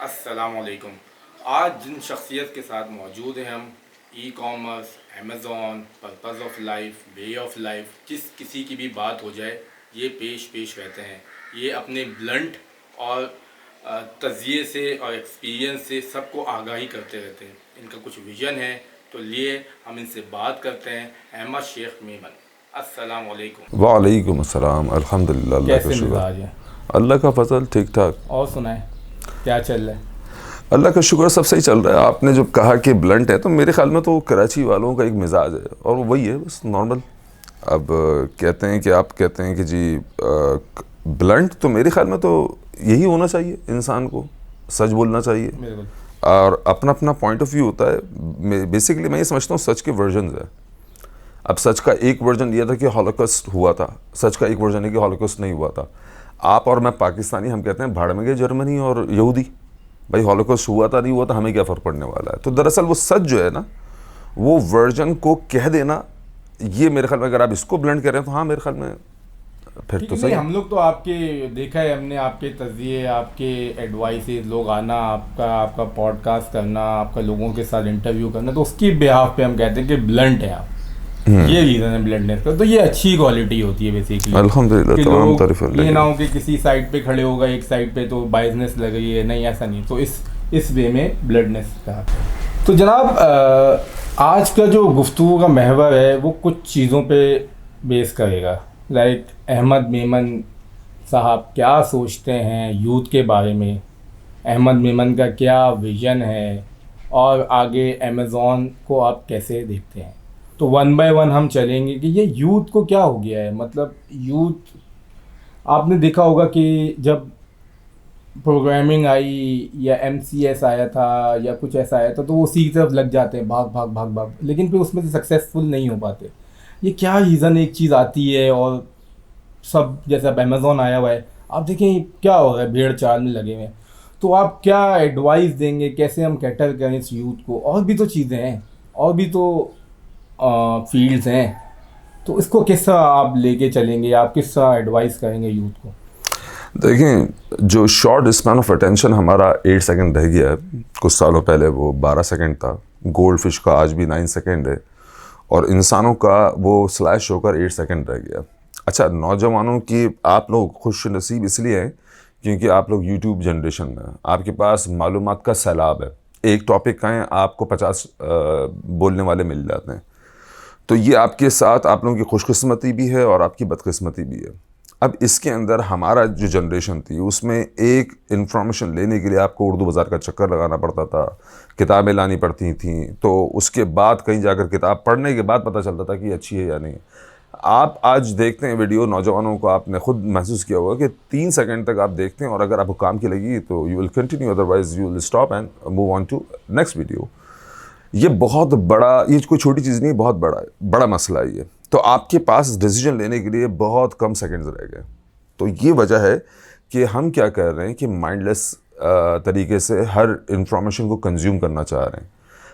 अस्सलामुअलैकुम। आज जिन शख्सियत के साथ मौजूद हैं हम, e commerce, Amazon, purpose of life, way of life, जिस किसी की भी बात हो जाए ये पेश रहते हैं। ये अपने ब्लंट और तज़िये से और एक्सपीरियंस से सबको आगाही करते रहते हैं। इनका कुछ विज़न है, तो लिए हम इनसे बात करते हैं। अहमद शेख मेमन, अस्सलामुअलैकुम। वालेकुम अस्सलाम। अल्हम्दुलिल्लाह, अल्लाह का कैसे शुक्र। मिजाज है? अल्लाह का फजल, ठीक ठाक। और सुनाए क्या चल रहा है? अल्लाह का शुक्र, सब सही चल रहा है। आपने जो कहा कि ब्लंट है, तो मेरे ख्याल में तो कराची वालों का एक मिजाज है और वो वही है, बस नॉर्मल। अब कहते हैं कि आप कहते हैं कि जी ब्लंट, तो मेरे ख्याल में तो यही होना चाहिए इंसान को, सच बोलना चाहिए। बिल्कुल। और अपना अपना पॉइंट ऑफ व्यू होता है। बेसिकली मैं ये समझता हूँ सच के वर्जन है। अब सच का एक वर्जन ये था कि हॉलोकॉस्ट हुआ था, सच का एक वर्जन है कि हॉलोकॉस्ट नहीं हुआ था। आप और मैं पाकिस्तानी, हम कहते हैं भाड़ में गए जर्मनी और यहूदी। भाई हॉलोकॉस्ट हुआ था नहीं हुआ था, हमें क्या फ़र्क पड़ने वाला है। तो दरअसल वो सच जो है ना, वो वर्जन को कह देना, ये मेरे ख्याल में अगर आप इसको ब्लेंड कर रहे हैं तो हाँ, मेरे ख्याल में फिर ठीक तो है। सही नहीं, है। हम लोग तो आपके देखा है हमने, आपके तज़िये, आपके एडवाइसेस, लोग आना, आपका आपका पॉडकास्ट करना, आपका लोगों के साथ इंटरव्यू करना, तो उसकी बिहाफ पे हम कहते हैं कि ब्लंट है आप। ये रीज़न है ब्लंटनेस का। तो ये अच्छी क्वालिटी होती है बेसिकली, अल्हम्दुलिल्लाह, कि तमाम लोग तारीफ़ ये ना अल्लाह हो कि किसी साइड पे खड़े होगा, एक साइड पे तो बाइजनेस लग रही है। नहीं, ऐसा नहीं। तो इस वे में ब्लडनेस का। तो जनाब, आज का जो गुफ्तगू का महवर है वो कुछ चीज़ों पे बेस करेगा। लाइक अहमद मेमन साहब क्या सोचते हैं यूथ के बारे में, अहमद मेमन का क्या विज़न है, और आगे अमेज़ॉन को आप कैसे देखते हैं। तो वन बाय वन हम चलेंगे कि ये यूथ को क्या हो गया है। मतलब यूथ, आपने देखा होगा कि जब प्रोग्रामिंग आई या एमसीएस आया था या कुछ ऐसा आया था, तो वो उसी की तरफ लग जाते हैं, भाग भाग भाग भाग, लेकिन फिर उसमें से सक्सेसफुल नहीं हो पाते। ये क्या रीज़न, एक चीज़ आती है और सब, जैसे अब अमेज़ॉन आया हुआ है, आप देखें क्या हो रहा है, भेड़ चाल में लगे हुए हैं। तो आप क्या एडवाइस देंगे, कैसे हम कैटर करें इस यूथ को? और भी तो चीज़ें हैं, और भी तो फील्ड्स हैं। तो इसको किस तरह आप लेके चलेंगे, आप किस तरह एडवाइस करेंगे यूथ को? देखें, जो शॉर्ट स्पैन ऑफ अटेंशन हमारा 8 सेकंड रह गया है, कुछ सालों पहले वो 12 सेकंड था। गोल्ड फिश का आज भी 9 सेकंड है, और इंसानों का वो स्लैश होकर 8 सेकंड रह गया। अच्छा, नौजवानों की आप लोग खुश नसीब इसलिए हैं क्योंकि आप लोग यूट्यूब जनरेशन में हैं। आपके पास मालूमात का सैलाब है। एक टॉपिक का है, आपको 50 बोलने वाले मिल जाते हैं। तो ये आपके साथ आप लोगों की खुशकिस्मती भी है और आपकी बदकिस्मती भी है। अब इसके अंदर हमारा जो जनरेशन थी, उसमें एक इन्फॉर्मेशन लेने के लिए आपको उर्दू बाज़ार का चक्कर लगाना पड़ता था, किताबें लानी पड़ती थीं, तो उसके बाद कहीं जाकर किताब पढ़ने के बाद पता चलता था कि अच्छी है या नहीं। आप आज देखते हैं वीडियो, नौजवानों को आपने खुद महसूस किया होगा कि 3 सेकंड तक आप देखते हैं, और अगर आपको काम की लगी तो you will continue, otherwise you will stop and move on to next video. ये बहुत बड़ा, ये कोई छोटी चीज़ नहीं, बहुत बड़ा मसला है ये। तो आपके पास डिसीजन लेने के लिए बहुत कम सेकंड्स रह गए। तो ये वजह है कि हम क्या कर रहे हैं कि माइंडलेस तरीके से हर इंफॉर्मेशन को कंज्यूम करना चाह रहे हैं।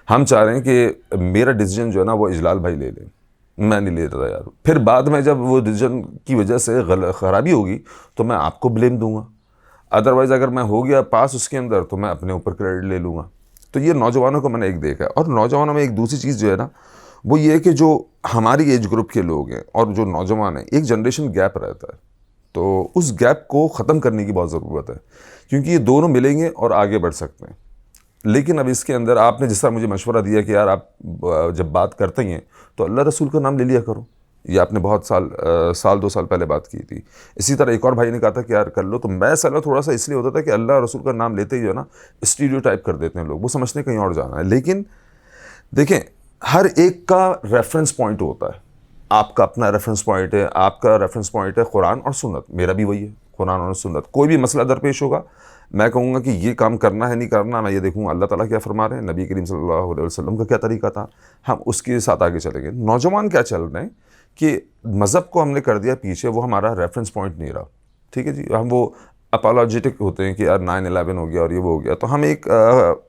हम चाह रहे हैं कि मेरा डिसीजन जो है ना वो इजलाल भाई ले लें, मैं नहीं ले रहा यार। फिर बाद में जब वो डिसीजन की वजह से ख़राबी होगी तो मैं आपको ब्लेम दूंगा। अदरवाइज़ अगर मैं हो गया पास उसके अंदर तो मैं अपने ऊपर क्रेडिट ले लूँगा। तो ये नौजवानों को मैंने एक देखा है। और नौजवानों में एक दूसरी चीज़ जो है ना, वो ये है कि जो हमारी एज ग्रुप के लोग हैं और जो नौजवान हैं, एक जनरेशन गैप रहता है। तो उस गैप को ख़त्म करने की बहुत ज़रूरत है, क्योंकि ये दोनों मिलेंगे और आगे बढ़ सकते हैं। लेकिन अब इसके अंदर आपने जिस तरह मुझे मशवरा दिया कि यार आप जब बात करते हैं तो अल्लाह रसूल का नाम ले लिया करो, ये आपने बहुत साल 2 साल पहले बात की थी। इसी तरह एक और भाई ने कहा था कि यार कर लो, तो मैं सलाह थोड़ा सा इसलिए होता था कि अल्लाह रसूल का नाम लेते ही जो है ना स्टीरियोटाइप कर देते हैं लोग, वो समझते हैं कहीं और जाना है। लेकिन देखें, हर एक का रेफरेंस पॉइंट होता है। आपका अपना रेफरेंस पॉइंट है, आपका रेफरेंस पॉइंट है कुरान और सुन्नत, मेरा भी वही है, कुरान और सुन्नत। कोई भी मसला दरपेश होगा, मैं कहूँगा कि ये काम करना है नहीं करना, मैं ये देखूँगा अल्लाह ताला क्या फरमा रहे हैं, नबी करीम सल्लल्लाहु अलैहि वसल्लम का क्या तरीका था, हम उसके साथ आगे चलेंगे। नौजवान क्या चल रहे हैं कि मज़हब को हमने कर दिया पीछे, वो हमारा रेफरेंस पॉइंट नहीं रहा। ठीक है जी, हम वो अपोलॉजेटिक होते हैं कि यार 9/11 हो गया और ये वो हो गया, तो हम एक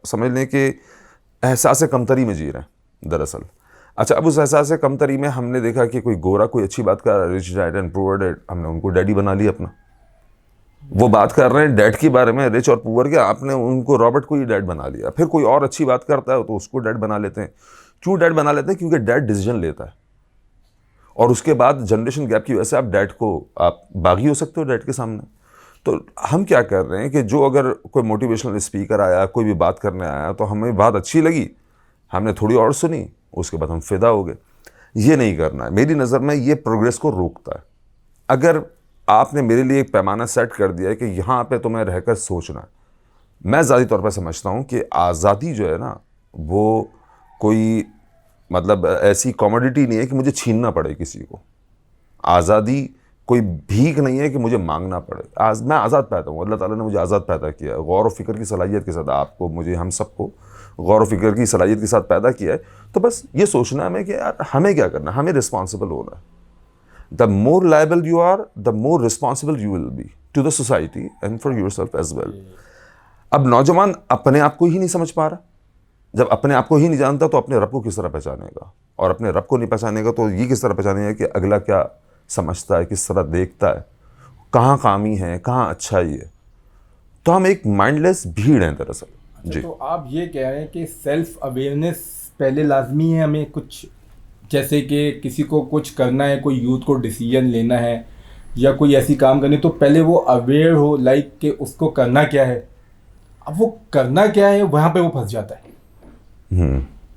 समझ लें कि एहसास कमतरी में जी रहे हैं दरअसल। अच्छा, अब उस एहसास कमतरी में हमने देखा कि कोई गोरा कोई अच्छी बात कर, rich dad and poor dad, हमने उनको डैडी बना लिया अपना। वो बात कर रहे हैं डेट के बारे में, रिच और पुअर के, आपने उनको रॉबर्ट को ही डेट बना लिया। फिर कोई और अच्छी बात करता है तो उसको डेट बना लेते हैं। क्यों डेट बना लेते हैं? क्योंकि डेट डिसीजन लेता है, और उसके बाद जनरेशन गैप की वजह से आप डेट को आप बागी हो सकते हो डेट के सामने। तो हम क्या कर रहे हैं कि जो अगर कोई मोटिवेशनल स्पीकर आया, कोई भी बात करने आया, तो हमें बात अच्छी लगी, हमने थोड़ी और सुनी, उसके बाद हम फिदा हो गए। ये नहीं करना है। मेरी नज़र में ये प्रोग्रेस को रोकता है। अगर आपने मेरे लिए एक पैमाना सेट कर दिया है कि यहाँ पे तुम्हें रहकर सोचना है, मैं ज़ाती तौर पर समझता हूँ कि आज़ादी जो है ना, वो कोई मतलब ऐसी कमोडिटी नहीं है कि मुझे छीनना पड़े किसी को। आज़ादी कोई भीख नहीं है कि मुझे मांगना पड़े। मैं आज़ाद पैदा हूँ, अल्लाह ताला ने मुझे आज़ाद पैदा किया है, गौर व फिक्र की सलाहियत के साथ। आपको, मुझे, हम सबको गौर व फिक्र की सलाहियत के साथ पैदा किया है। तो बस ये सोचना है कि यार हमें क्या करना है, हमें रिस्पॉन्सिबल होना है। The more liable you are, the more responsible you will be to the society and for your self as well. अब नौजवान अपने आप को ही नहीं समझ पा रहा। जब अपने आप को ही नहीं जानता तो अपने रब को किस तरह पहचानेगा, और अपने रब को नहीं पहचानेगा तो ये किस तरह पहचानेगा कि अगला क्या समझता है, किस तरह देखता है, कहाँ खामी है, कहाँ अच्छाई है। तो हम एक माइंडलेस भीड़ हैं दरअसल। अच्छा, जी। तो आप ये कह रहे हैं कि सेल्फ अवेयरनेस पहले लाजमी है हमें, कुछ जैसे कि किसी को कुछ करना है, कोई यूथ को डिसीजन लेना है या कोई ऐसी काम करनी, तो पहले वो अवेयर हो, लाइक कि उसको करना क्या है। अब वो करना क्या है वहाँ पे वो फंस जाता है।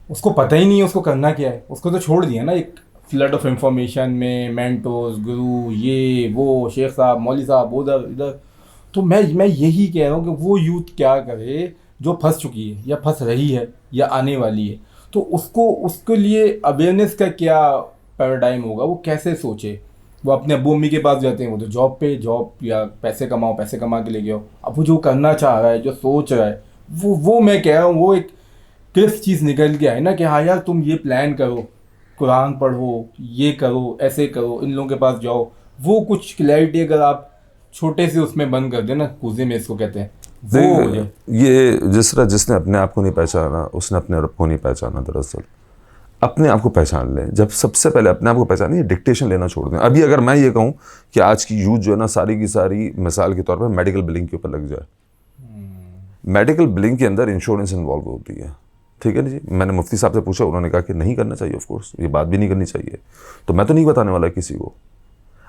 उसको पता ही नहीं है उसको करना क्या है। उसको तो छोड़ दिया ना एक फ्लड ऑफ इंफॉर्मेशन में, मेंटोर्स, गुरु, ये वो, शेख साहब, मौली साहब, उधर इधर। तो मैं यही कह रहा हूँ कि वो यूथ क्या करे जो फंस चुकी है या फंस रही है या आने वाली है। तो उसको, उसके लिए अवेयरनेस का क्या पैराडाइम होगा, वो कैसे सोचे। वो अपने अब्बू अम्मी के पास जाते हैं, वो तो जॉब या पैसे कमाओ, पैसे कमा के लेके आओ। अब वो जो करना चाह रहा है, जो सोच रहा है, वो मैं कह रहा हूँ वो एक क्लिफ चीज़ निकल के आए ना कि हाँ यार तुम ये प्लान करो, कुरान पढ़ो, ये करो, ऐसे करो, इन लोगों के पास जाओ। वो कुछ क्लैरिटी अगर आप छोटे से उसमें बंद कर देना, कूजे में इसको कहते हैं, वो हो जाए। ये जिस तरह जिसने अपने आप को नहीं पहचाना उसने अपने रब को नहीं पहचाना। दरअसल अपने आप को पहचान लें। जब सबसे पहले अपने आप को पहचानें, ये डिक्टेशन लेना छोड़ दें। अभी अगर मैं ये कहूँ कि आज की यूथ जो है ना, सारी की सारी मिसाल के तौर पर मेडिकल बिलिंग के ऊपर लग जाए, मेडिकल बिलिंग के अंदर इंश्योरेंस इन्वॉल्व होती है, ठीक है ना जी। मैंने मुफ्ती साहब से पूछा, उन्होंने कहा कि नहीं करना चाहिए, ऑफ कोर्स ये बात भी नहीं करनी चाहिए। तो मैं तो नहीं बताने वाला किसी को।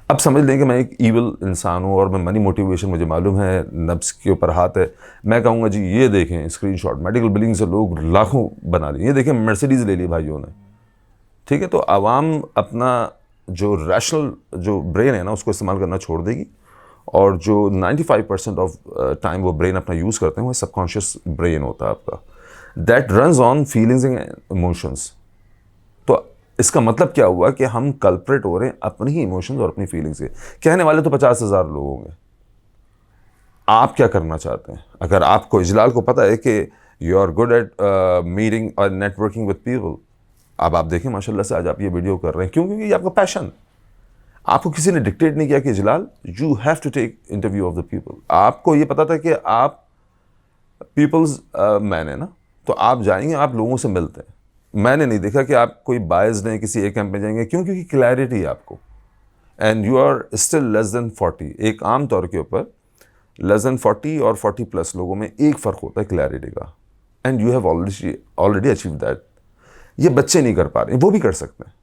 अब समझ लें कि मैं एक ईवल इंसान हूँ और मैं मनी मोटिवेशन, मुझे मालूम है नफ्स के ऊपर हाथ है। मैं कहूँगा जी ये देखें स्क्रीनशॉट, मेडिकल बिलिंग से लोग लाखों बना लिए, ये देखें मर्सिडीज़ ले ली भाइयों ने, ठीक है। तो आवाम अपना जो रैशनल जो ब्रेन है ना उसको इस्तेमाल करना छोड़ देगी, और जो 95% ऑफ टाइम वो ब्रेन अपना यूज़ करते हैं वो सबकॉन्शियस ब्रेन होता है आपका, that runs on feelings and emotions. तो इसका मतलब क्या हुआ कि हम कल्प्रेट हो रहे हैं अपनी ही इमोशंस और अपनी फीलिंग्स के। कहने वाले तो 50,000 लोग होंगे। आप क्या करना चाहते हैं? अगर आपको इजलाल को पता है कि you are good at meeting और नेटवर्किंग विद पीपल, अब आप देखें माशाल्लाह से आज आप ये वीडियो कर रहे हैं, क्यों? क्योंकि ये आपका पैशन। आपको किसी ने डिक्टेट नहीं किया कि Ijlal you have to take interview of the people. आपको ये पता था कि आप पीपल्स मैन है ना, तो आप जाएंगे, आप लोगों से मिलते हैं। मैंने नहीं देखा कि आप कोई बायस्ड हैं, किसी एक कैंप में जाएंगे। क्यों? क्योंकि क्लैरिटी है आपको, and you are still less than 40। एक आम तौर के ऊपर लेस देन 40 और 40+ लोगों में एक फ़र्क होता है क्लैरिटी का, and you have already achieve that. ये बच्चे नहीं कर पा रहे, वो भी कर सकते हैं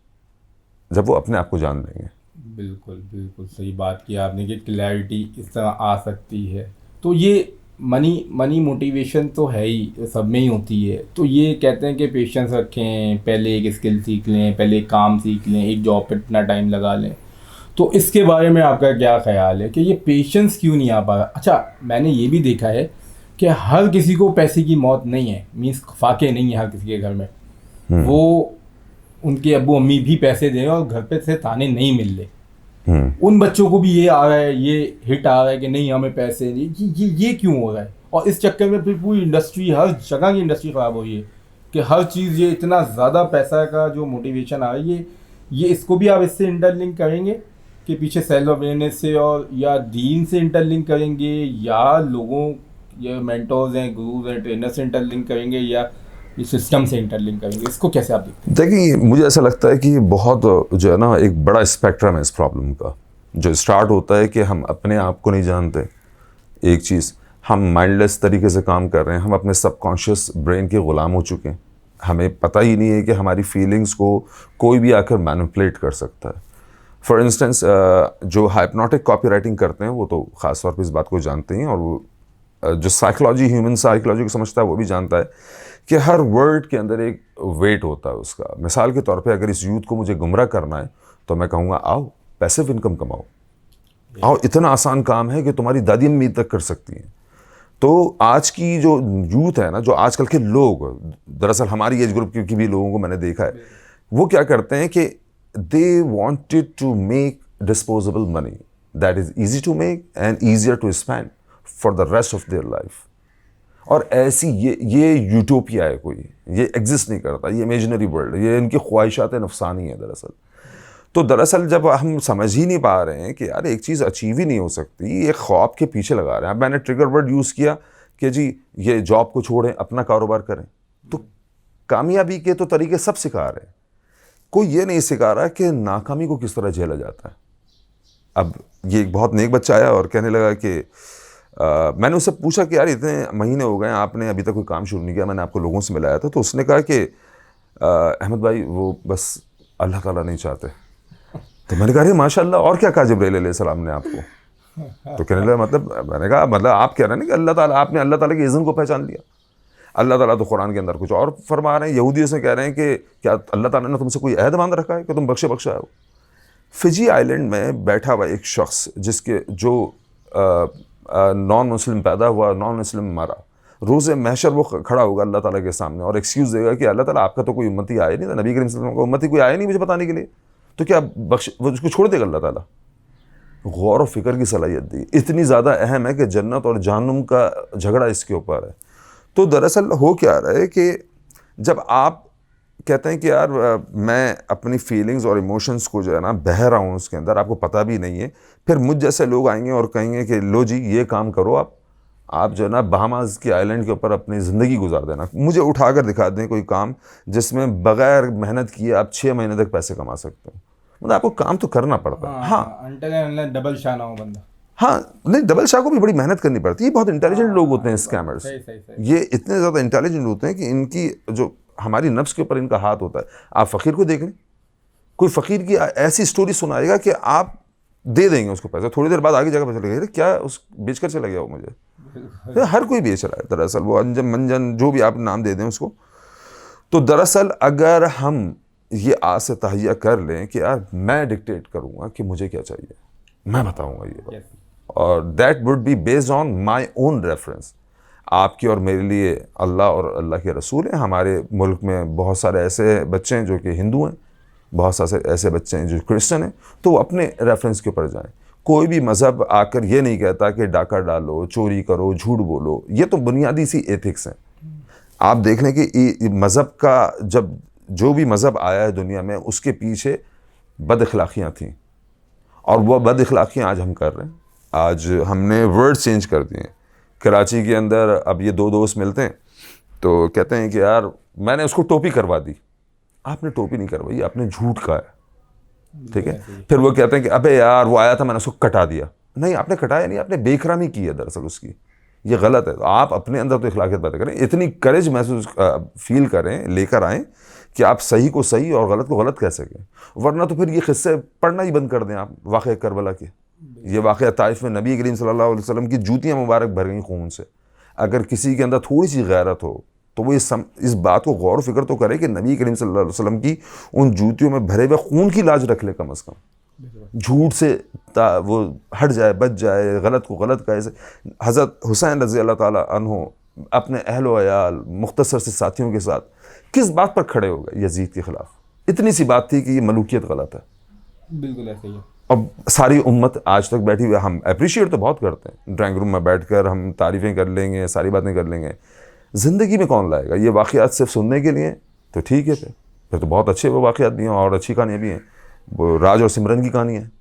जब वो अपने आप को जान लेंगे। बिल्कुल बिल्कुल सही बात की आपने कि क्लैरिटी इस तरह आ सकती है। तो ये मनी मोटिवेशन तो है ही, सब में ही होती है। तो ये कहते हैं कि पेशेंस रखें, पहले एक स्किल सीख लें, पहले एक काम सीख लें, एक जॉब पे इतना टाइम लगा लें। तो इसके बारे में आपका क्या ख्याल है कि ये पेशेंस क्यों नहीं आ पा रहा? अच्छा, मैंने ये भी देखा है कि हर किसी को पैसे की मौत नहीं है, मीन्स फाके नहीं है हर किसी के घर में। वो उनके अब्बू अम्मी भी पैसे दे रहे हैं और घर पे से ताने नहीं मिल रहे। उन बच्चों को भी ये आ रहा है, ये हिट आ रहा है कि नहीं हमें पैसे नहीं। ये क्यों हो रहा है? और इस चक्कर में फिर पूरी इंडस्ट्री, हर जगह की इंडस्ट्री ख़राब हो रही है कि हर चीज़, ये इतना ज़्यादा पैसा का जो मोटिवेशन आ रही है, ये इसको भी आप इससे इंटरलिंक करेंगे कि पीछे सेल्फ अवेयरनेस से, और या दीन से इंटरलिंक करेंगे, या लोगों, या मेंटोर्स हैं, गुरुज हैं, ट्रेनर से इंटरलिंक करेंगे, या ये सिस्टम से इंटरलिंक करेंगे? इसको कैसे आप देखते हैं? देखिए, मुझे ऐसा लगता है कि बहुत जो है ना एक बड़ा स्पेक्ट्रम है इस प्रॉब्लम का। जो स्टार्ट होता है कि हम अपने आप को नहीं जानते, एक चीज़, हम माइंडलेस तरीके से काम कर रहे हैं, हम अपने सबकॉन्शियस ब्रेन के ग़ुलाम हो चुके हैं, हमें पता ही नहीं है कि हमारी फीलिंग्स को कोई भी आकर मैनिपुलेट कर सकता है। फॉर इंस्टेंस जो हाइप्नोटिक कॉपी राइटिंग करते हैं वो तो ख़ास तौर पर इस बात को जानते हैं, और वो जो साइकोलॉजी, ह्यूमन साइकोलॉजी को समझता है वो भी जानता है कि हर वर्ड के अंदर एक वेट होता है उसका। मिसाल के तौर पे अगर इस यूथ को मुझे गुमराह करना है तो मैं कहूँगा आओ पैसिव इनकम कमाओ, आओ इतना आसान काम है कि तुम्हारी दादी अम्मी तक कर सकती हैं। तो आज की जो यूथ है ना, जो आजकल के लोग, दरअसल हमारी एज ग्रुप की भी लोगों को मैंने देखा है, वो क्या करते हैं कि they wanted to make disposable money that is easy to make and easier to spend for the rest of their life. और ऐसी ये यूटोपिया है, कोई ये एग्जिस्ट नहीं करता, ये इमेजिनरी वर्ल्ड, ये इनकी ख्वाहिशात नफसानी है दरअसल। तो दरअसल जब हम समझ ही नहीं पा रहे हैं कि यार एक चीज़ अचीव ही नहीं हो सकती, एक ख्वाब के पीछे लगा रहे हैं। अब मैंने ट्रिगर वर्ड यूज़ किया कि जी ये जॉब को छोड़ें, अपना कारोबार करें, तो कामयाबी के तो तरीके सब सिखा रहे हैं, कोई ये नहीं सिखा रहा कि नाकामी को किस तरह झेला जाता है। अब ये एक बहुत नेक बच्चा आया और कहने लगा कि मैंने उससे पूछा कि यार इतने महीने हो गए आपने अभी तक कोई काम शुरू नहीं किया, मैंने आपको लोगों से मिलाया था, तो उसने कहा कि अहमद भाई वो बस अल्लाह ताला नहीं चाहते। तो मैंने कहा अरे माशाल्लाह, और क्या कहा जिब्राइल अलैहिस्सलाम ने आपको? तो कहने लगा मतलब, मैंने कहा मतलब आप कह रहे हैं ना कि अल्लाह ताला, आपने अल्लाह ताला के इज़्न को पहचान लिया। अल्लाह ताला तो कुरान के अंदर कुछ और फरमा रहे हैं, यहूदियों से कह रहे हैं कि क्या अल्लाह ताला ने तुमसे कोई अहद बांध रखा है कि तुम बख्शे बख्शा हो। फिजी आइलैंड में बैठा हुआ एक शख्स जिसके जो नॉन मुस्लिम पैदा हुआ, नॉन मुस्लिम मारा, रोज़े महशर वो खड़ा होगा अल्लाह ताला के सामने और एक्सक्यूज़ देगा कि अल्लाह ताला आपका तो कोई उम्मती आया नहीं था, नबी करीम सल्लल्लाहु अलैहि वसल्लम का उम्मती कोई आया नहीं मुझे बताने के लिए, तो क्या बख्श वो उसको छोड़ देगा अल्लाह ताला? गौर व फिक्र की सलाहियत दी इतनी ज़्यादा अहम है कि जन्नत और जहन्नुम का झगड़ा इसके ऊपर है। तो दरअसल हो क्या रहा है कि जब आप कहते हैं कि यार मैं अपनी फीलिंग्स और इमोशंस को जो है ना बह रहा हूँ उसके अंदर, आपको पता भी नहीं है, फिर मुझ जैसे लोग आएंगे और कहेंगे कि लो जी ये काम करो, आप जो है ना बहामास के आइलैंड के ऊपर अपनी ज़िंदगी गुजार देना, मुझे उठाकर दिखा दें कोई काम जिसमें बग़ैर मेहनत किए आप 6 महीने तक पैसे कमा सकते हो। मतलब आपको काम तो करना पड़ता है। हाँ डबल शाह ना हो बंदा। हाँ नहीं, डबल शाह को भी बड़ी मेहनत करनी पड़ती है। ये बहुत इंटेलिजेंट लोग होते हैं स्कैमर्स, ये इतने ज़्यादा इंटेलिजेंट होते हैं कि इनकी जो हमारी नफ्स के ऊपर इनका हाथ होता है। आप फ़कीर को देख लें, कोई फ़कीर की ऐसी स्टोरी सुनाएगा कि आप दे देंगे उसको पैसा, थोड़ी देर बाद आगे जगह पर चले गए क्या उस बेच कर चला गया वो मुझे, हर कोई बेच रहा है दरअसल, वो अंजन मंजन जो भी आप नाम दे दें उसको। तो दरअसल अगर हम ये आज से तहैया कर लें कि यार मैं डिक्टेट करूँगा कि मुझे क्या चाहिए, मैं बताऊँगा ये बात, और that would be based on my own reference. आपकी और मेरे लिए अल्लाह और अल्लाह के रसूल हैं। हमारे मुल्क में बहुत सारे ऐसे बच्चे हैं जो कि हिंदू हैं, बहुत सारे ऐसे बच्चे हैं जो क्रिश्चियन हैं, तो अपने रेफरेंस के ऊपर जाएं। कोई भी मज़हब आकर ये नहीं कहता कि डाका डालो, चोरी करो, झूठ बोलो, ये तो बुनियादी सी एथिक्स हैं। आप देख लें कि मज़हब का जब जो भी मज़हब आया है दुनिया में उसके पीछे बद अखलाक़ियाँ थीं, और वह बद अखलाक़ियाँ आज हम कर रहे हैं। आज हमने वर्ड चेंज कर दिए। कराची के अंदर अब ये दो दोस्त मिलते हैं तो कहते हैं कि यार मैंने उसको टोपी करवा दी। आपने टोपी नहीं करवाई, आपने झूठ कहा है, ठीक है। फिर वो कहते हैं कि अबे यार वो आया था मैंने उसको कटा दिया। नहीं, आपने कटाया नहीं, आपने बेकरामी की है दरअसल उसकी, ये गलत है। तो आप अपने अंदर तो इखलाकियत पैदा करें, इतनी करेज महसूस फील करें, लेकर आएँ कि आप सही को सही और गलत को गलत कह सकें। वरना तो फिर ये किस्से पढ़ना ही बंद कर दें आप, वाक़या करबला के। ये वाक़या ताइफ में नबी करीम सल्लल्लाहु अलैहि वसल्लम की जूतियाँ मुबारक भर गई खून से। अगर किसी के अंदर थोड़ी सी गैरत हो तो वो इस बात को गौर फिक्र तो करे कि नबी करीम सल्लल्लाहु अलैहि वसल्लम की उन जूतियों में भरे हुए खून की लाज रख ले कम अज़ कम। झूठ से वो हट जाए, बच जाए, गलत को गलत कहे। हज़रत हुसैन रज़ी अल्लाह ताला अन्हो अपने अहल व अयाल मुख्तसर से साथियों के साथ किस बात पर खड़े हो गए? यजीद के ख़िलाफ़। इतनी सी बात थी कि ये मलूकियत गलत है। बिल्कुल ऐसे ही है। अब सारी उम्मत आज तक बैठी हुई, हम अप्रिशिएट तो बहुत करते हैं, ड्राइंग रूम में बैठकर हम तारीफ़ें कर लेंगे, सारी बातें कर लेंगे। ज़िंदगी में कौन लाएगा ये वाक़यात सिर्फ सुनने के लिए? तो ठीक है, फिर तो बहुत अच्छे वो वाक़यात भी हैं और अच्छी कहानियाँ भी हैं, वो राज और सिमरन की कहानी है।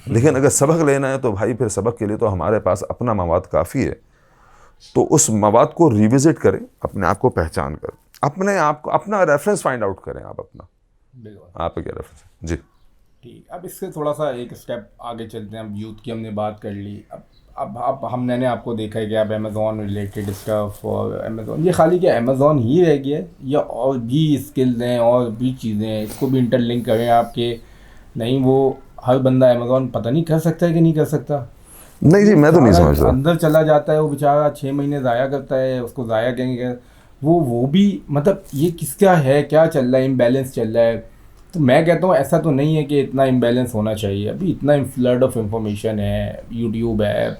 लेकिन अगर सबक लेना है तो भाई फिर सबक के लिए तो हमारे पास अपना मवाद काफ़ी है। तो उस मवाद को रिविज़िट करें, अपने आप को पहचान कर, अपने आप को अपना रेफरेंस फाइंड आउट करें। आप अपना, आप क्या रेफरेंस है जी। ठीक, अब इससे थोड़ा सा एक स्टेप आगे चलते हैं। अब यूथ की हमने बात कर ली, अब अब हमने आपको देखा है कि आप अमेज़ॉन रिलेटेड स्टफ और अमेज़ॉन, ये खाली क्या अमेज़ॉन ही रह गया है या और भी स्किल्स हैं और भी चीज़ें हैं, इसको भी इंटरलिंक करें आपके? नहीं, वो हर बंदा अमेज़ॉन पता नहीं कर सकता है कि नहीं कर सकता। नहीं जी, मैं तो नहीं समझ रहा। अंदर चला जाता है वो बेचारा, 6 महीने ज़ाया करता है, उसको ज़ाया करेंगे वो भी मतलब ये किसका है, क्या चल रहा है, इम्बैलेंस चल रहा है। तो मैं कहता हूँ ऐसा तो नहीं है कि इतना इम्बैलेंस होना चाहिए, अभी इतना फ्लड ऑफ इंफॉर्मेशन है, यूट्यूब है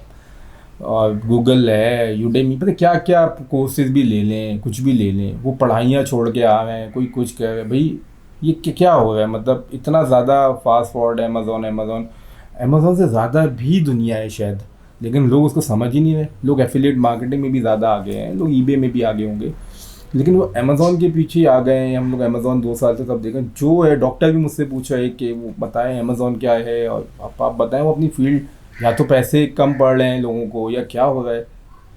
और गूगल है, यूडेमी, पता क्या क्या कोर्सेज भी ले लें, कुछ भी ले लें, वो पढ़ाइयाँ छोड़ के आ रहे हैं, कोई कुछ कह रहे हैं। भाई ये क्या हो रहा है, मतलब इतना ज़्यादा फास्ट फॉरवर्ड है अमेज़ॉन। अमेज़ॉन से ज़्यादा भी दुनिया है शायद, लेकिन लोग उसको समझ ही नहीं रहे। लोग एफिलिएट मार्केटिंग में भी ज़्यादा आगे हैं, लोग ईबे में भी आगे होंगे, लेकिन वो अमेज़ॉन के पीछे ही आ गए हैं। हम लोग अमेज़ॉन 2 साल से सब देखें जो है, डॉक्टर भी मुझसे पूछा है कि वो बताएं अमेज़ॉन क्या है, और आप बताएं वो अपनी फील्ड, या तो पैसे कम पड़ रहे हैं लोगों को या क्या हो रहा है,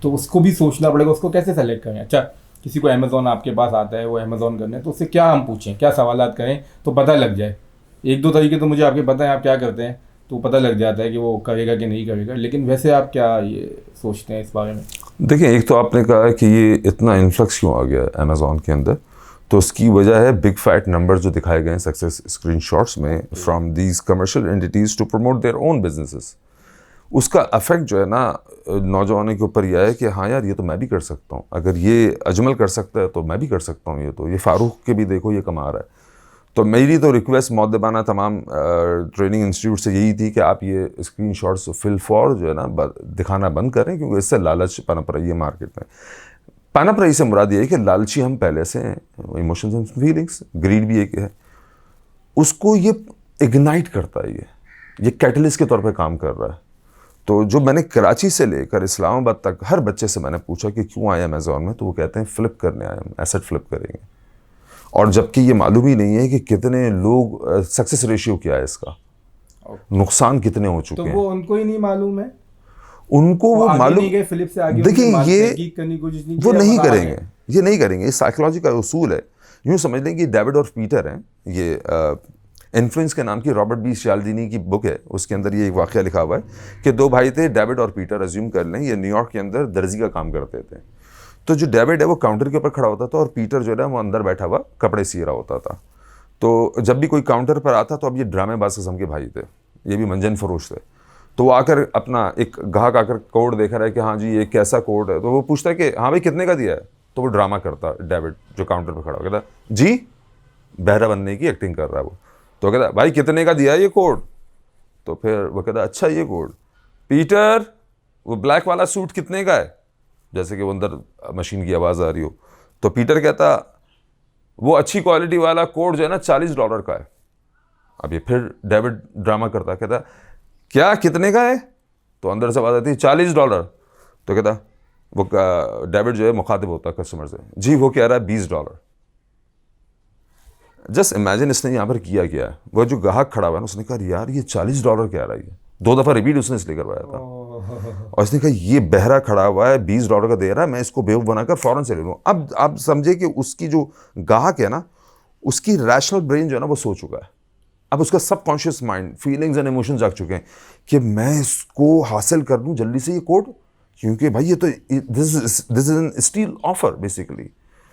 तो उसको भी सोचना पड़ेगा, उसको कैसे सेलेक्ट करें। अच्छा, किसी को अमेज़ॉन आपके पास आता है, वो अमेज़ॉन करने, तो उससे क्या हम पूछें, क्या सवालात करें तो पता लग जाए। 1-2 तरीके तो मुझे आपके पता है आप क्या करते हैं, तो पता लग जाता है कि वो करेगा कि नहीं करेगा। लेकिन वैसे आप क्या ये सोचते हैं इस बारे में? देखिए, एक तो आपने कहा है कि ये इतना इन्फ्लक्स क्यों आ गया है अमेज़ॉन के अंदर, तो उसकी वजह है बिग फैट नंबर जो दिखाए गए हैं सक्सेस स्क्रीनशॉट्स में from these commercial entities to promote their own businesses. उसका अफेक्ट जो है ना नौजवानों के ऊपर यह है कि हाँ यार, ये तो मैं भी कर सकता हूँ, अगर ये अजमल कर सकता है तो मैं भी कर सकता हूँ, ये फारूक के भी देखो ये कमा रहा है। तो मेरी तो रिक्वेस्ट मौदबाना तमाम ट्रेनिंग इंस्टीट्यूट से यही थी कि आप ये स्क्रीनशॉट्स फिल फॉर जो है ना दिखाना बंद करें, क्योंकि इससे लालच पनप रही है मार्केट में। पनप रही से मुराद ये है कि लालची हम पहले से हैं, इमोशंस एंड फीलिंग्स, ग्रीड भी एक है, उसको ये इग्नाइट करता है, ये कैटलिस्ट के तौर पे काम कर रहा है। तो जो मैंने कराची से लेकर इस्लामाबाद तक हर बच्चे से मैंने पूछा कि क्यों आए अमेज़ॉन में, तो वो कहते हैं फ्लिप करने आए हम, एसेट फ्लिप करेंगे। और जबकि ये मालूम ही नहीं है कि कितने लोग, सक्सेस रेशियो क्या है इसका, नुकसान कितने हो चुके तो हैं। वो उनको ही नहीं मालूम है, उनको वो मालूम, नहीं गए फिलिप से आगे, देखिए ये करने की कोशिश नहीं वो की, नहीं बता रहे करेंगे, हैं। ये नहीं करेंगे, ये साइकोलॉजी का उसूल है। यूँ समझ लें कि डेविड और पीटर हैं, ये इन्फ्लुएंस के नाम की रॉबर्ट बी चियाल्डिनी की बुक है, उसके अंदर ये एक वाक़या लिखा हुआ है कि 2 भाई थे, डेविड और पीटर, अज्यूम कर लें, ये न्यूयॉर्क के अंदर दर्जी का काम करते थे। तो जो डेविड है वो काउंटर के ऊपर खड़ा होता था और पीटर जो है वो अंदर बैठा हुआ कपड़े सी रहा होता था। तो जब भी कोई काउंटर पर आता तो अब ये ड्रामेबाज किस्म के भाई थे, ये भी मंजन फरोश थे। तो वो आकर अपना एक ग्राहक आकर कोड देख रहा है कि हाँ जी ये कैसा कोड है, तो वो पूछता है कि हाँ भाई कितने का दिया है, तो वो ड्रामा करता डेविड जो काउंटर पर खड़ा हो, कहता जी, बहरा बनने की एक्टिंग कर रहा है वो। तो कहता भाई कितने का दिया है ये कोड, तो फिर वो कहता अच्छा ये कोड, पीटर वो ब्लैक वाला सूट कितने का है, जैसे कि वो अंदर मशीन की आवाज़ आ रही हो। तो पीटर कहता वो अच्छी क्वालिटी वाला कोड जो है ना $40 का है। अब ये फिर डेविड ड्रामा करता, कहता क्या कितने का है, तो अंदर से आवाज़ आती है $40। तो कहता वो डेविड जो है मुखातिब होता कस्टमर से, जी वो कह रहा है $20। जस्ट इमेजिन इसने यहाँ पर किया क्या है, वो जो ग्राहक खड़ा हुआ है उसने कहा यार ये $40 कह रहा है, 2 दफ़ा रिपीट उसने इसलिए करवाया था। और इसने कहा ये बहरा खड़ा हुआ है $20 का दे रहा है, मैं इसको बेवकूफ़ बनाकर फ़ौरन से ले लूँ। अब आप समझे कि उसकी जो ग्राहक है ना, उसकी रैशनल ब्रेन जो है ना वो सो चुका है, अब उसका subconscious mind, feelings and emotions जाग चुके हैं कि मैं इसको हासिल कर लूँ जल्दी से ये कोड, क्योंकि भाई ये तो this is an steel offer basically,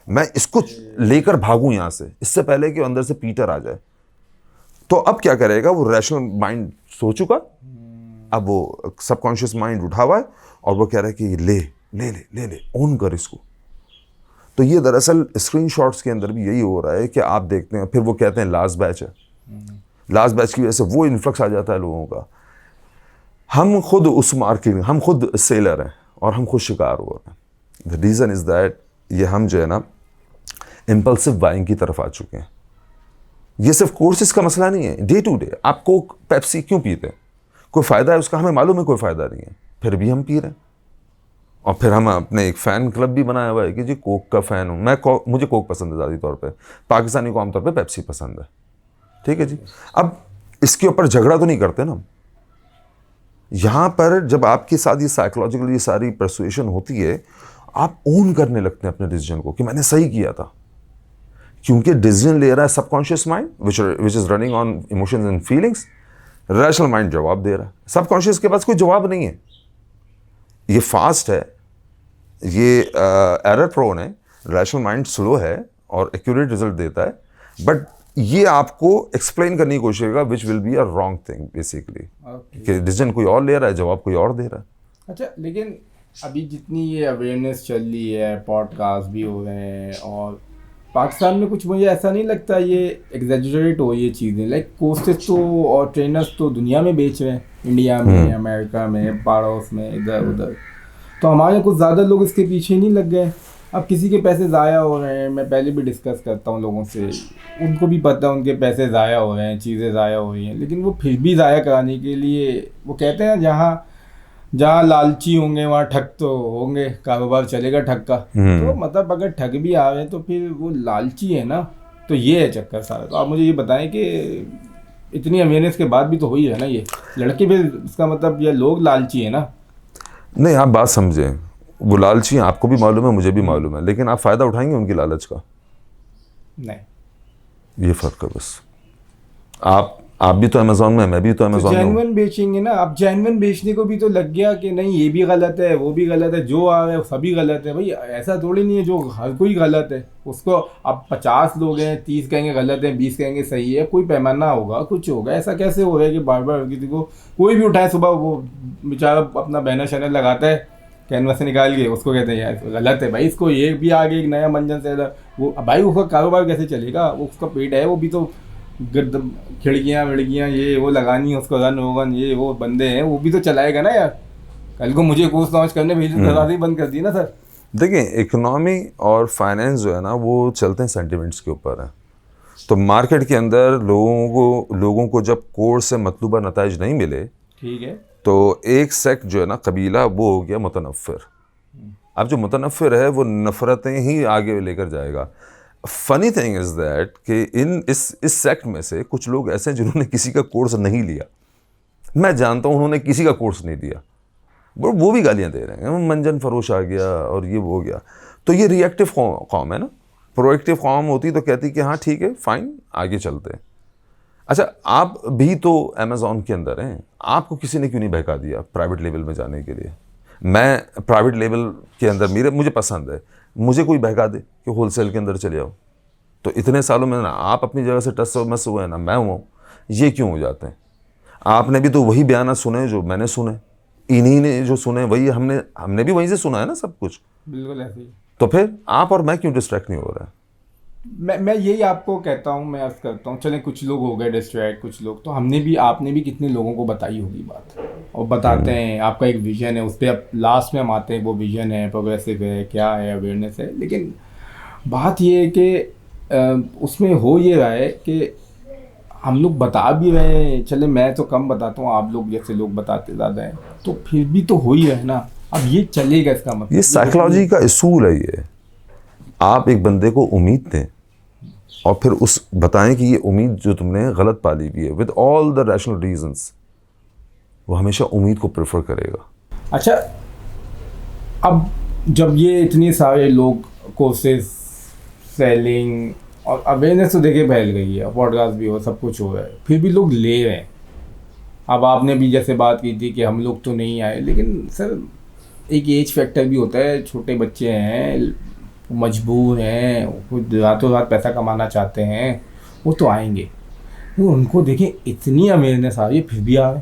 मैं इसको लेकर भागूं यहाँ से इससे पहले कि अंदर से पीटर आ जाए। तो अब क्या करेगा, वो रैशनल माइंड सो चुका, अब वो सबकॉन्शियस माइंड उठा हुआ है और वो कह रहा है कि ले ले ले ले ले ऑन कर इसको। तो ये दरअसल स्क्रीनशॉट्स के अंदर भी यही हो रहा है कि आप देखते हैं, फिर वो कहते हैं लास्ट बैच है, लास्ट बैच की वजह से वो इन्फ्लक्स आ जाता है लोगों का। हम खुद उस मार्केट, हम खुद सेलर हैं और हम खुद शिकार हो रहे हैं। द रीज़न इज़ दैट ये हम जो है ना इम्पल्सिव बाइंग की तरफ आ चुके हैं। ये सिर्फ कोर्सेज का मसला नहीं है, डे टू डे आप कोक पेप्सी क्यों पीते हैं, कोई फ़ायदा है उसका, हमें मालूम है कोई फ़ायदा नहीं है, फिर भी हम पी रहे हैं। और फिर हम अपने एक फ़ैन क्लब भी बनाया हुआ है कि जी कोक का फ़ैन हूँ मैं, मुझे कोक पसंद है ज़्यादा तौर पे, पाकिस्तानी को आमतौर पे पेप्सी पसंद है, ठीक है जी। अब इसके ऊपर झगड़ा तो नहीं करते ना, यहाँ पर जब आपके साथ ये साइकोलॉजिकली सारी परसुएशन होती है, आप ओन करने लगते हैं अपने डिसीजन को कि मैंने सही किया था, क्योंकि डिसीजन ले रहा है subconscious mind which is running on emotions and feelings, rational mind जवाब दे रहा है, सबकॉन्शियस के पास कोई जवाब नहीं है। ये फास्ट है, ये एरर प्रोन है, रैशनल माइंड स्लो है और एक्यूरेट रिजल्ट देता है, बट ये आपको एक्सप्लेन करने की कोशिश करेगा which will be a wrong thing basically, कि डिसीजन कोई और ले रहा है, जवाब कोई और दे रहा है। अच्छा, लेकिन अभी जितनी ये अवेयरनेस चल रही है, पॉडकास्ट भी हो रहे हैं, और पाकिस्तान में कुछ मुझे ऐसा नहीं लगता ये एग्जैजरेट हो ये चीज़ें, लाइक कोर्सेज तो और ट्रेनर्स तो दुनिया में बेच रहे हैं, इंडिया में, अमेरिका में, पड़ोस में, इधर उधर, तो हमारे कुछ ज़्यादा लोग इसके पीछे नहीं लग गए। अब किसी के पैसे ज़ाया हो रहे हैं, मैं पहले भी डिस्कस करता हूँ लोगों से, उनको भी पता है उनके पैसे ज़ाया हो रहे हैं, चीज़ें ज़ाया हो रही हैं, लेकिन वो फिर भी ज़ाया कराने के लिए, वो कहते हैं जहाँ लालची होंगे वहाँ ठग तो होंगे, कारोबार चलेगा ठग का। तो मतलब अगर ठग भी आ रहे हैं तो फिर वो लालची है ना, तो ये है चक्कर सारा। तो आप मुझे ये बताएं कि इतनी अवेयरनेस के बाद भी तो हुई है ना ये लड़के भी, इसका मतलब ये लोग लालची है ना? नहीं, आप बात समझें, वो लालची हैं, आपको भी मालूम है, मुझे भी मालूम है, लेकिन आप फ़ायदा उठाएंगे उनकी लालच का? नहीं, ये फ़र्क है बस। आप भी तो अमेज़ॉन में, मैं भी तो अमेज़ॉन में हूँ। जेन्युइन बेचेंगे ना, अब जेन्युइन बेचने को भी तो लग गया कि नहीं ये भी गलत है, वो भी गलत है, जो आ रहा है सभी गलत है। भाई ऐसा थोड़ी नहीं है जो हर कोई गलत है उसको, अब 50 लोग हैं, 30 कहेंगे गलत है, 20 कहेंगे सही है, कोई पैमाना होगा, कुछ होगा। ऐसा कैसे हो रहा है कि बार बार किसी को कोई भी उठाए, सुबह वो बेचारा अपना बैनर शैनर लगाता है कैनवस से निकाल के, उसको कहते हैं यार गलत है भाई, इसको ये भी आगे एक नया मंजन से वो, भाई उसका कारोबार कैसे चलेगा? वो उसका पेट है, वो भी तो खिड़कियाँ विड़कियाँ ये वो लगानी है उसको, रन होगन ये वो बंदे हैं, वो भी तो चलाएगा ना यार। कल को मुझे कोर्स लॉन्च करने भेज दरवाजे ही बंद कर दिए ना सर। देखिए, इकोनॉमी और फाइनेंस जो है ना वो चलते हैं सेंटिमेंट्स के ऊपर है। तो मार्केट के अंदर लोगों को जब कोर्स से मतलूबा नताइज नहीं मिले, ठीक है, तो एक सेक्ट जो है ना, कबीला, वो हो गया मुतनफ़िर। अब जो मुतनफ़िर है वो नफ़रतें ही आगे लेकर जाएगा। फनी थिंग इज़ दैट कि इस सेक्ट में से कुछ लोग ऐसे हैं जिन्होंने किसी का कोर्स नहीं लिया। मैं जानता हूँ उन्होंने किसी का कोर्स नहीं लिया, वो भी गालियाँ दे रहे हैं, मंजन फरोश आ गया और ये वो हो गया। तो ये रिएक्टिव कौम है ना। प्रोएक्टिव कौम होती तो कहती कि हाँ ठीक है, फाइन, आगे चलते हैं। अच्छा, आप भी तो अमेज़ॉन के अंदर हैं, आपको किसी ने क्यों नहीं बहका दिया प्राइवेट लेवल में जाने के लिए? मैं प्राइवेट लेवल के अंदर मुझे पसंद है, मुझे कोई बहका दे कि होलसेल के अंदर चले आओ। तो इतने सालों में ना आप अपनी जगह से टस मस हुए ना, मैं हूँ, ये क्यों हो जाते हैं? आपने भी तो वही बयान सुने जो मैंने सुने, इन्हीं ने जो सुने वही हमने भी वहीं से सुना है ना सब कुछ। बिल्कुल ऐसे ही। तो फिर आप और मैं क्यों डिस्ट्रैक्ट नहीं हो रहा है? मैं यही आपको कहता हूँ, मैं अर्ज करता हूँ, चलें कुछ लोग हो गए डिस्ट्रैक्ट, कुछ लोग तो आपने भी कितने लोगों को बताई होगी बात, और बताते हैं आपका एक विजन है, उस पर अब लास्ट में हम आते हैं, वो विजन है, प्रोग्रेसिव है, क्या है, अवेयरनेस है। लेकिन बात ये है कि उसमें हो ये रहा है कि हम लोग बता भी रहे हैं, चले मैं तो कम बताता हूँ, आप लोग जैसे लोग बताते ज़्यादा हैं, तो फिर भी तो हो ही रहा है ना। अब ये चलेगा, इसका मतलब ये साइकोलॉजी का इसूल है। ये आप एक बंदे को उम्मीद दें और फिर बताएं कि ये उम्मीद जो तुमने गलत पाली हुई है, with all the rational reasons, वो हमेशा उम्मीद को प्रेफर करेगा। अच्छा, अब जब ये इतने सारे लोग कोर्सेज, सेलिंग और अवेयरनेस तो देखिए फैल गई है, पॉडकास्ट भी हो, सब कुछ हो रहा है, फिर भी लोग ले रहे हैं। अब आपने भी जैसे बात की थी कि हम लोग तो नहीं आए, लेकिन सर एक एज फैक्टर भी होता है, छोटे बच्चे हैं, मजबूर हैं, खुद रातों रात पैसा कमाना चाहते हैं, वो तो आएंगे। तो उनको देखें इतनी अवेयरनेस आ रही है फिर भी आ रहे।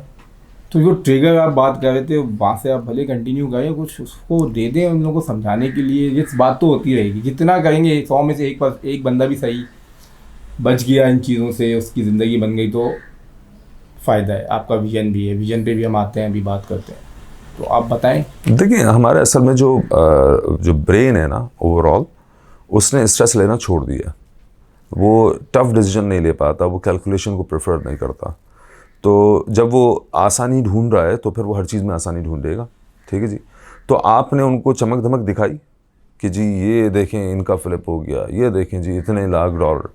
तो जो ट्रिगर आप बात कर रहे थे वहाँ से आप भले कंटिन्यू करें, कुछ उसको दे दें उन लोगों को समझाने के लिए। ये बात तो होती रहेगी, जितना करेंगे 100 में से एक बंदा भी सही बच गया इन चीज़ों से, उसकी ज़िंदगी बन गई, तो फ़ायदा है। आपका विजन भी है, विजन पे भी हम आते हैं, अभी बात करते हैं, तो आप बताएं। देखिए, हमारे असल में जो ब्रेन है ना ओवरऑल, उसने स्ट्रेस लेना छोड़ दिया। वो टफ डिसीजन नहीं ले पाता, वो कैलकुलेशन को प्रेफर नहीं करता। तो जब वो आसानी ढूंढ रहा है तो फिर वो हर चीज़ में आसानी ढूंढेगा। ठीक है जी। तो आपने उनको चमक धमक दिखाई कि जी ये देखें इनका फ्लिप हो गया, ये देखें जी इतने लाख $,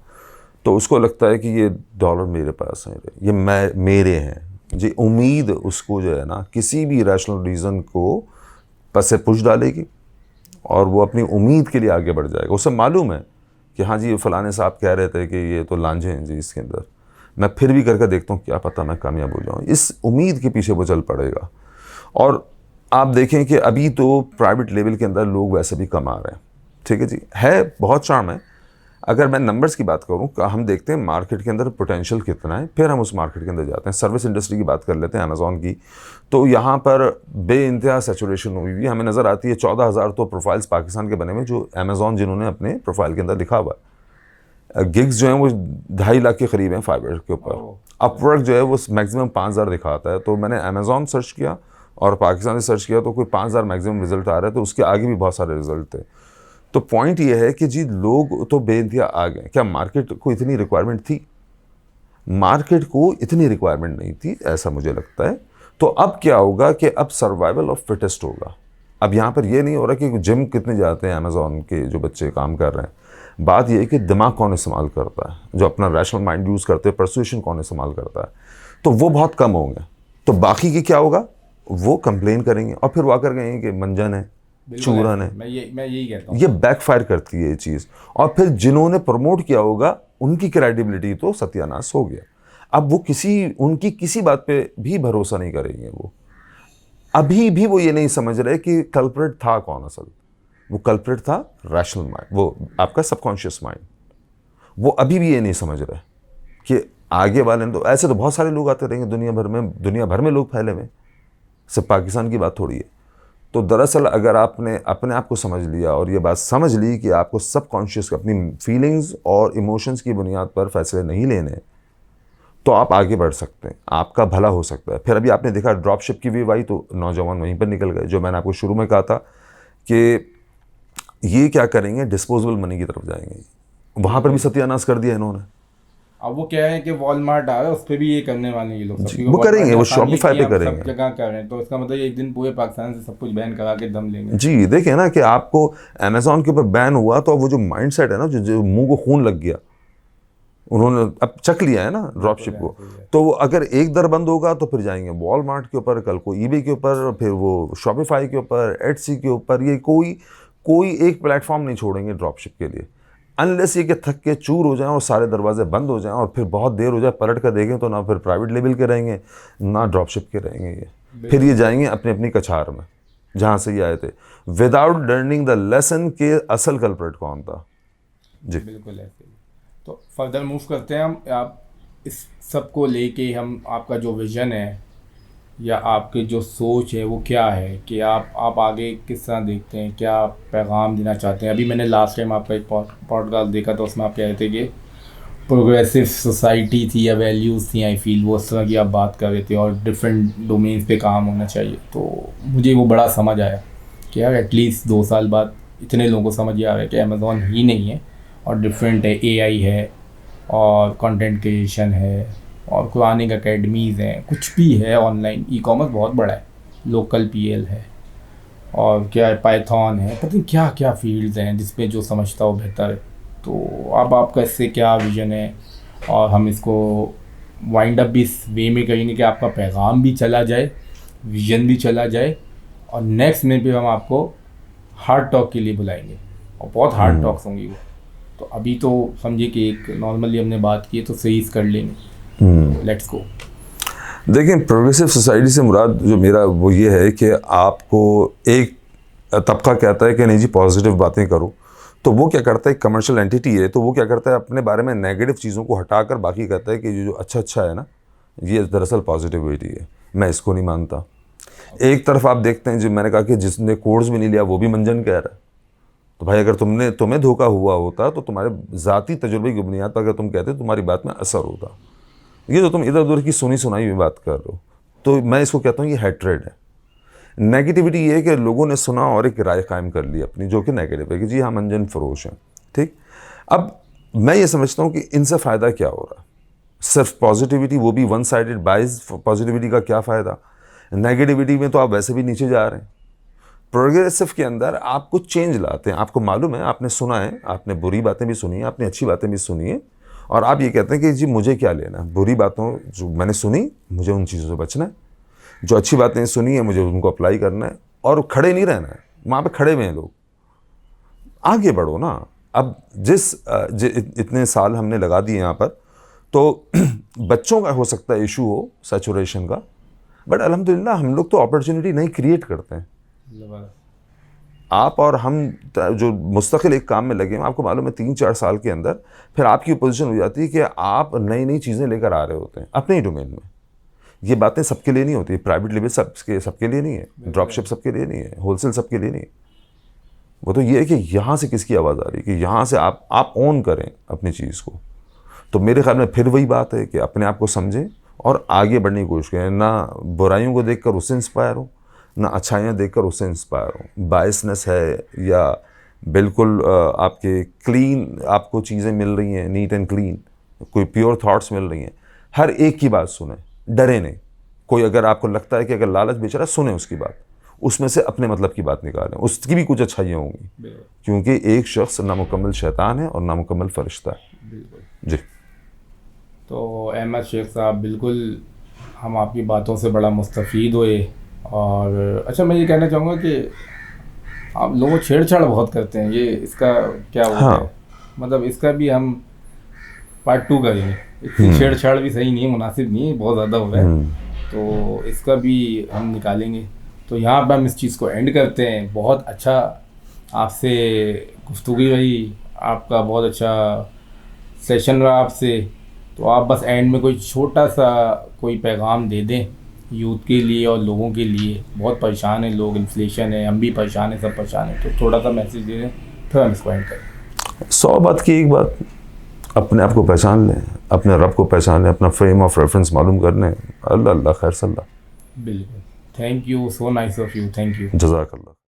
तो उसको लगता है कि ये डॉलर मेरे पास हैं, ये मेरे हैं जी। उम्मीद उसको जो है ना किसी भी रैशनल रीज़न को पसे पुश डालेगी और वो अपनी उम्मीद के लिए आगे बढ़ जाएगा। उसे मालूम है कि हाँ जी, फलाने साहब कह रहे थे कि ये तो लांझे हैं जी इसके अंदर, मैं फिर भी करके देखता हूँ, क्या पता मैं कामयाब हो जाऊँ। इस उम्मीद के पीछे वो चल पड़ेगा। और आप देखें कि अभी तो प्राइवेट लेवल के अंदर लोग वैसे भी कमा रहे हैं, ठीक है जी, है बहुत चार्म है। अगर मैं नंबर्स की बात करूं, हम देखते हैं मार्केट के अंदर पोटेंशियल कितना है, फिर हम उस मार्केट के अंदर जाते हैं। सर्विस इंडस्ट्री की बात कर लेते हैं, अमेज़ॉन की, तो यहाँ पर बेइंतहा सैचुरेशन हुई हुई हमें नज़र आती है। 14,000 तो प्रोफाइल्स पाकिस्तान के बने हुए जो अमेज़ॉन जिन्होंने अपने प्रोफाइल के अंदर लिखा हुआ है। गिग्स जो हैं वो 2.5 लाख के करीब हैं फाइवर के ऊपर। अपवर्क जो है वो मैक्सिमम 5,000 दिखाता है। तो मैंने अमेज़ॉन सर्च किया और पाकिस्तान से सर्च किया तो कोई 5,000 मैक्सिमम रिजल्ट आ रहे थे, उसके आगे भी बहुत सारे रिजल्ट थे। तो पॉइंट ये है कि जी लोग तो बेइंतहा आ गए। क्या मार्केट को इतनी रिक्वायरमेंट थी? मार्केट को इतनी रिक्वायरमेंट नहीं थी, ऐसा मुझे लगता है। तो अब क्या होगा कि अब सर्वाइवल ऑफ फिटेस्ट होगा। अब यहाँ पर ये नहीं हो रहा कि जिम कितने जाते हैं अमेज़ॉन के जो बच्चे काम कर रहे हैं। बात यह है कि दिमाग कौन इस्तेमाल करता है, जो अपना रैशनल माइंड यूज़ करते हैं, परसुएशन कौन इस्तेमाल करता है, तो वो बहुत कम होंगे। तो बाकी की क्या होगा, वो कंप्लेन करेंगे और फिर वो आकर कहेंगे कि मंजन है, चूरन है। मैं यही कहता हूँ, ये बैकफायर करती है ये चीज़। और फिर जिन्होंने प्रमोट किया होगा उनकी क्रेडिबिलिटी तो सत्यानाश हो गया। अब वो उनकी किसी बात पे भी भरोसा नहीं करेंगे। वो अभी भी वो ये नहीं समझ रहे कि कल्प्रिट था कौन असल। वो कल्प्रिट था रैशनल माइंड, वो आपका सबकॉन्शियस माइंड। वो अभी भी ये नहीं समझ रहे कि आगे वाले तो ऐसे तो बहुत सारे लोग आते रहेंगे दुनिया भर में लोग फैले हुए, सिर्फ पाकिस्तान की बात थोड़ी है। तो दरअसल अगर आपने अपने आप को समझ लिया और ये बात समझ ली कि आपको सबकॉन्शियस अपनी फीलिंग्स और इमोशंस की बुनियाद पर फैसले नहीं लेने, तो आप आगे बढ़ सकते हैं, आपका भला हो सकता है। फिर अभी आपने देखा ड्रॉप शिप की वेव आई तो नौजवान वहीं पर निकल गए। जो मैंने आपको शुरू में कहा था कि ये क्या करेंगे, डिस्पोजेबल मनी की तरफ जाएंगे, वहाँ पर भी सत्यानाश कर दिया इन्होंने। अब वो क्या है कि वॉलमार्ट आ रहा है, उस पर भी ये करने वाले हैं ये लोग। वो करेंगे, वो शॉपिफाई पे करेंगे, सब जगह कर रहे हैं। तो इसका मतलब एक दिन पूरे पाकिस्तान से सब कुछ बैन करा के दम लेंगे। जी देखें ना कि आपको अमेज़ॉन के ऊपर बैन हुआ तो वो जो माइंडसेट है ना, जो मुंह को खून लग गया, उन्होंने अब चक लिया है ना ड्रॉप शिप को। तो वो अगर एक दर बंद होगा तो फिर जाएंगे वॉलमार्ट के ऊपर, कल को ईबे के ऊपर, फिर वो शॉपिफाई के ऊपर, एटसी के ऊपर। ये कोई एक प्लेटफॉर्म नहीं छोड़ेंगे ड्रॉप शिप के लिए, अनलेस ये कि थक के चूर हो जाएं और सारे दरवाजे बंद हो जाएं और फिर बहुत देर हो जाए पलट कर देखें तो ना फिर प्राइवेट लेवल के रहेंगे ना ड्रॉप शिप के रहेंगे। ये फिर ये जाएंगे अपनी अपनी कछार में जहाँ से ये आए थे, विदाउट लर्निंग द लेसन के असल कल्प्रिट कौन था। जी बिल्कुल ऐसे ही। तो फर्दर मूव करते हैं हम। आप इस सब को लेके हम, आपका जो विज़न है या आपकी जो सोच है वो क्या है कि आप आगे किस तरह देखते हैं, क्या पैगाम देना चाहते हैं? अभी मैंने लास्ट टाइम आपका एक पॉडकास्ट देखा था, उसमें आप कह रहे थे कि प्रोग्रेसिव सोसाइटी थी या वैल्यूज़ थी, आई फील वो उस तरह की आप बात कर रहे थे और डिफरेंट डोमेन्स पे काम होना चाहिए। तो मुझे वो बड़ा समझ आया कि यार एटलीस्ट 2 साल बाद इतने लोगों को समझ आ रहा है कि अमेज़ॉन ही नहीं है और डिफरेंट है, एआई है और कंटेंट क्रिएशन है और कुरानिक अकेडमीज़ हैं, कुछ भी है ऑनलाइन, ई कॉमर्स बहुत बड़ा है, लोकल पीएल है और क्या है, पाइथन है, पता नहीं क्या क्या फील्ड्स हैं जिसमें जो समझता हो बेहतर है। तो अब आपका इससे क्या विज़न है? और हम इसको वाइंड अप भी इस वे में करेंगे कि आपका पैगाम भी चला जाए, विज़न भी चला जाए, और नेक्स्ट में भी हम आपको हार्ड टॉक के लिए बुलाएंगे और बहुत हार्ड टॉक्स होंगी वो। तो अभी तो समझिए कि एक नॉर्मली हमने बात की है तो सही कर लेंगे। Let's go. देखिए, प्रोग्रेसिव सोसाइटी से मुराद जो मेरा वो ये है कि आपको एक तबका कहता है कि नहीं जी पॉजिटिव बातें करो, तो वो क्या करता है, कमर्शियल एंटिटी है, तो वो क्या करता है अपने बारे में नेगेटिव चीज़ों को हटाकर बाकी कहता है कि जो अच्छा है ना, ये दरअसल पॉजिटिविटी है। मैं इसको नहीं मानता। एक तरफ आप देखते हैं, जो मैंने कहा कि जिसने कोर्स भी नहीं लिया वो भी मंजन कह रहा है। तो भाई अगर तुम्हें धोखा हुआ होता तो तुम्हारे ज़ाती तजुर्बे की बुनियाद पर अगर तुम कहते तुम्हारी बात में असर होता। ये तो तुम इधर उधर की सुनी सुनाई हुई बात कर रहे हो, तो मैं इसको कहता हूँ ये हैट्रेड है। नेगेटिविटी ये है कि लोगों ने सुना और एक राय कायम कर ली अपनी, जो कि नेगेटिव है कि जी हाँ मंजन फरोश हैं। ठीक, अब मैं ये समझता हूँ कि इनसे फ़ायदा क्या हो रहा है? सिर्फ पॉजिटिविटी, वो भी वन साइडेड बाइज पॉजिटिविटी का क्या फ़ायदा? नेगेटिविटी में तो आप वैसे भी नीचे जा रहे हैं। प्रोग्रेसिव के अंदर आप कुछ चेंज लाते हैं। आपको मालूम है, आपने सुना है, आपने बुरी बातें भी सुनी है, आपने अच्छी बातें भी सुनी है, और आप ये कहते हैं कि जी मुझे क्या लेना है बुरी बातों जो मैंने सुनी, मुझे उन चीज़ों से बचना है। जो अच्छी बातें सुनी है मुझे उनको अप्लाई करना है और खड़े नहीं रहना है। वहाँ पे खड़े हुए हैं लोग, आगे बढ़ो ना। अब इतने साल हमने लगा दिए यहाँ पर, तो बच्चों का हो सकता है इशू हो सैचुरेशन का, बट अल्हम्दुलिल्लाह हम लोग तो अपॉर्चुनिटी नहीं क्रिएट करते हैं। आप और हम जो मुस्तकिल एक काम में लगे हैं, आपको मालूम है 3-4 साल के अंदर फिर आपकी पोजीशन हो जाती है कि आप नई नई चीज़ें लेकर आ रहे होते हैं अपने ही डोमेन में। ये बातें सबके लिए नहीं होती, प्राइवेट लेवल सबके लिए नहीं है, ड्रॉपशिप सबके लिए नहीं है, होलसेल सबके लिए नहीं है। वो तो ये है कि यहाँ से किसकी आवाज़ आ रही है, कि यहाँ से आप ऑन करें अपनी चीज़ को। तो मेरे ख्याल में फिर वही बात है कि अपने आप को समझें और आगे बढ़ने की कोशिश करें, ना बुराइयों को देखकर उससे इंस्पायर हो, ना अच्छाइयाँ देखकर उससे इंस्पायर हो। बायसनेस है या बिल्कुल आपके क्लीन आपको चीज़ें मिल रही हैं, नीट एंड क्लीन, कोई प्योर थॉट्स मिल रही हैं, हर एक की बात सुने, डरे नहीं। कोई अगर आपको लगता है कि अगर लालच बेच रहा है, सुने उसकी बात, उसमें से अपने मतलब की बात निकालें, उसकी भी कुछ अच्छाइयाँ होंगी, क्योंकि एक शख्स नामुकम्मल शैतान है और नामुकम्मल फरिश्ता है। जी। तो अहमद शेख साहब, बिल्कुल हम आपकी बातों से बड़ा मुस्तफ़ीद हुए। और अच्छा, मैं ये कहना चाहूँगा कि आप लोग छेड़छाड़ बहुत करते हैं, ये इसका क्या होता है? मतलब इसका भी हम पार्ट 2 करेंगे। इतनी छेड़छाड़ भी सही नहीं है, मुनासिब नहीं है, बहुत ज़्यादा हो रहा है, तो इसका भी हम निकालेंगे। तो यहाँ पर हम इस चीज़ को एंड करते हैं। बहुत अच्छा आपसे गुफ्तगू रही, आपका बहुत अच्छा सेशन रहा आपसे। तो आप बस एंड में कोई छोटा सा कोई पैगाम दे दें यूथ के लिए और लोगों के लिए। बहुत परेशान हैं लोग, इन्फ्लेशन है, हम भी परेशान हैं, सब परेशान हैं, तो थोड़ा सा मैसेज दे दें, फिर हम इसको एंड करें। 100 बात की एक बात, अपने आप को पहचान लें, अपने रब को पहचान लें, अपना फ्रेम ऑफ रेफरेंस मालूम कर लें। अल्लाह अल्लाह खैर सल्ला। बिल्कुल, thank you, so nice of you, thank you, जज़ाकल्लाह।